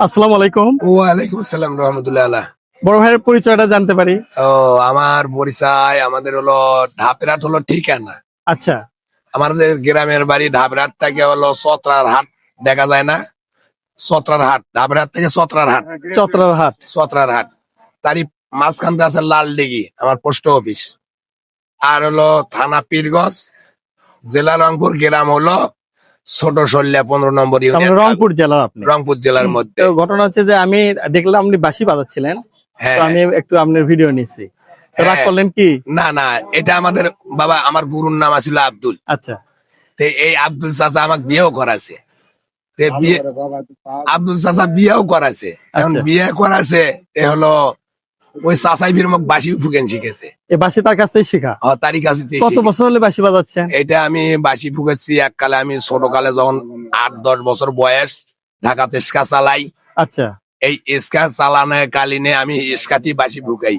আসসালামু আলাইকুম। ওয়ালাইকুম আসসালাম রহমতুল্লাহ আলাহ। বড় ভাইয়ের পরিচয়টা জানতে পারি? ও, আমার পরিচয় আমাদের হলো ঢাপরাট হলো ঠিকানা। আচ্ছা। আমাদের গ্রামের বাড়ি ঢাপরাট থেকে হলো চতরার হাট, দেখা যায় না? চতরার হাট, ঢাপরাট থেকে চতরার হাট। চতরার হাট। চতরার হাট তারই মাঝখানতে আছে লাল দিঘি, আমার পোস্ট অফিস। আর হলো থানা পীরগঞ্জ, জেলা রংপুর, গ্রাম হলো ছোট সল্যা, 15 নম্বর তার মানে ইউনিয়ন, রংপুর জেলার আপনি? রংপুর জেলার মধ্যে। তো ঘটনা হচ্ছে যে আমি দেখলাম আপনি বাঁশি বাজাচ্ছিলেন, হ্যাঁ তো আমি একটু আপনার ভিডিও নিচ্ছি। তো রাগ হ্যাঁ। করলেন কি? না না, এটা আমাদের বাবা, আমার গুরুর নাম ছিল আব্দুল। আচ্ছা। তে এই আব্দুল চাচা আমাকে বিয়েও করাছে। তে বিয়ে, আব্দুল চাচা বিয়েও করাছে। এখন আচ্ছা। বিয়ে করাছে তে হলো ওই চাচাই ফির মোক বাঁশি ফুকেন শিখেছে। এই বাঁশি তার কাছ থেকে শেখা? তারই কাছে কত বছর হলে বাঁশি বাজাচ্ছেন? এটা আমি বাঁশি ফুকেছি এককালে, আমি ছোট কালে যখন 8-10 বছর বয়স, ঢাকাতে ইস্কা চালাই। আচ্ছা। এই ইস্কা চালানোর কালীনে আমি ইস্কাতি বাঁশি ফুকাই।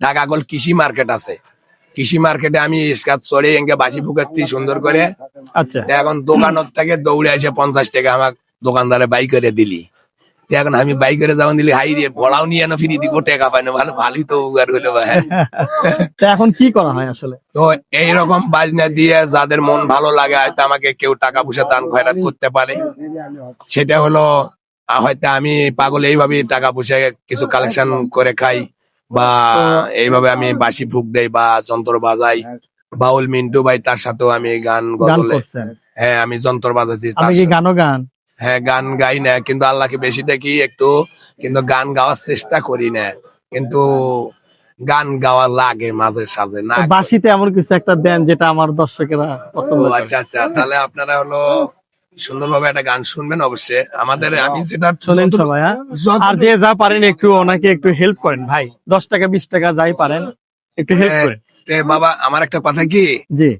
ঢাকা গোল কৃষি মার্কেট আছে, কৃষি মার্কেটে আমি ইস্কা চড়ে এঙ্গে বাঁশি ফুকাচ্ছি সুন্দর করে। আচ্ছা। এখন দোকানের থেকে দৌড়ে এসে 50 টাকা আমার দোকানদারে বাই করে দিলি। এখন আমি বাই করে যাওয়ান দিলি, হাই রে ভোলাও নিয়ে না ফিরি দিকে টাকা পাই না, ভালোই তো উপকার হইলো ভাই। তো এখন কি করা হয় আসলে? তো এইরকম বাজনা দিয়ে যাদের মন ভালো লাগে, হয়তো আমাকে কেউ টাকা পয়সা দান খয়রাত করতে পারে। সেটা হলো হয়তো আমি পাগল এইভাবে টাকা পয়সা কিছু কালেকশন করে খাই, বা এইভাবে আমি বাঁশি ফুক দেই বা যন্ত্র বাজাই। বাউল মিন্টু ভাই, তার সাথেও আমি গান গান গজলে, করছেন? হ্যাঁ আমি যন্ত্র বাজাচ্ছি আপনি কি গানও গান? হ্যাঁ গান গাই না, কিন্তু আল্লাহকে বেশিটা কি একটু, কিন্তু গান গাওয়ার চেষ্টা করি না, কিন্তু গান গাওয়া লাগে মাঝে সাঝে না। তো বাঁশিতে এমন কিছু একটা দেন যেটা আমার দর্শকেরা পছন্দ করে। আচ্ছা আচ্ছা, তাহলে আপনারা হলো সুন্দরভাবে একটা গান শুনবেন অবশ্যই আমাদের। আমি যেটা শোনেন সবাই, হ্যাঁ? আর যে যা পারেন একটু ওনাকে একটু হেল্প করেন ভাই, 10 টাকা 20 টাকা যাই পারেন একটু হেল্প করেন। বাবা, আমার একটা কথা কি, জি।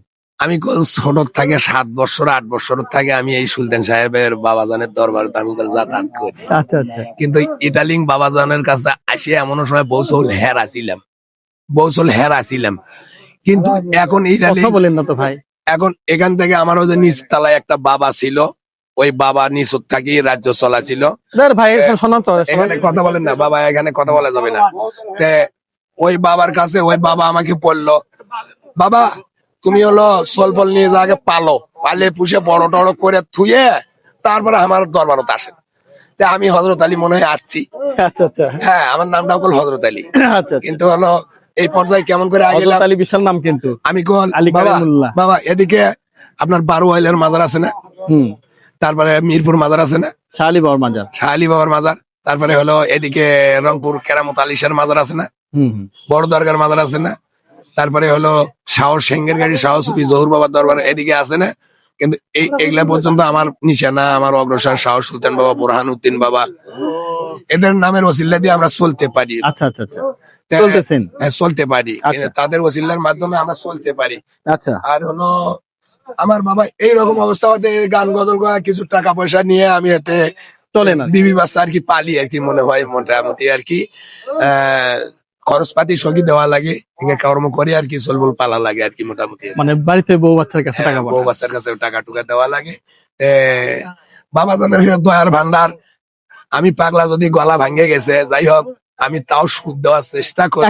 আমি ছোট থেকে 7 বছর 8 বছর থেকে আমি এই সুলতান সাহেবের বাবাজানের দরবারে আমি যাতায়াত করি। আচ্ছা আচ্ছা। কিন্তু ইটালিং বাবাজানের কাছে আসে এমন সময় বৌসল হেরা ছিলাম, বৌসল হেরা ছিলাম। কিন্তু এখন ইটালি, কথা বলেন না তো ভাই। এখন এখান থেকে আমার ওই যে নিচতলায় একটা বাবা ছিল, ওই বাবা নিচত থাকি রাজ্য চলা ছিল। ভাই শোনান তো। এখানে কথা বলেন না বাবা, এখানে কথা বলা যাবে না। তে ওই বাবার কাছে ওই বাবা আমাকে বললো, বাবা তুমি হলো সলফল নিয়ে যা, আগে পালো, পালে পুষে বড় টড় করে থুয়ে তারপরে আমার দরবারত আসেন। তা আমি হজরত আলী মনে হয় আসছি। আচ্ছা আচ্ছা। হ্যাঁ, আমার নামটাও কল হজরত আলী। আচ্ছা। কিন্তু হলো এই পর্যায়ে কেমন করে আগে হযরত আলী বিশাল নাম কিন্তু। আমি কল আলী বাবা, কারিমুল্লাহ। বাবা এদিকে আপনার বারোয়াইলের মাজার আছে না, হুম। তারপরে মিরপুর মাজার আছে না, শাহ আলী বাবার মাজার। শাহ আলী বাবার মাজার, তারপরে হলো এদিকে রংপুর কেরামত আলীশার মাজার আছে না, হুম হুম। বড় দরগার মাজার আছে না, তারপরে হলো শাহ সেঙ্গের গাড়ি শাহ সুফি জহুর বাবার দরবার এদিকে আছে না। কিন্তু এইগুলা পর্যন্ত আমার নিশানা, আমার অগ্রসর শাহ সুলতান বাবা, বোরহান উদ্দিন বাবা, এদের নামের ওসিল্লা দিয়ে আমরা চলতে পারি। আচ্ছা আচ্ছা আচ্ছা। চলতেছেন? হ্যাঁ চলতে পারি, আচ্ছা। তাদের ওসিল্লার মাধ্যমে আমরা চলতে পারি। আচ্ছা। আর হলো আমার বাবা এইরকম অবস্থা হতে গান গজল করা কিছু টাকা পয়সা নিয়ে আমি এতে চলে না বিবি বাচ্চা আর কি পালি আর কি, মনে হয় মোটামুটি আর কি খরচপাতি সঙ্গী দেওয়া লাগে, কর্ম করে আর কি চলবল পালা লাগে আর কি মোটামুটি। মানে বাড়িতে বউ বাচ্চার কাছে টাকা বউ বাচ্চার কাছে টাকা টুকা দেওয়া লাগে। বাবা জানের দয়ার ভান্ডার, আমি পাগলা যদি গলা ভাঙ্গে গেছে যাই হোক, আমি তাও সুদ দেওয়ার চেষ্টা করি।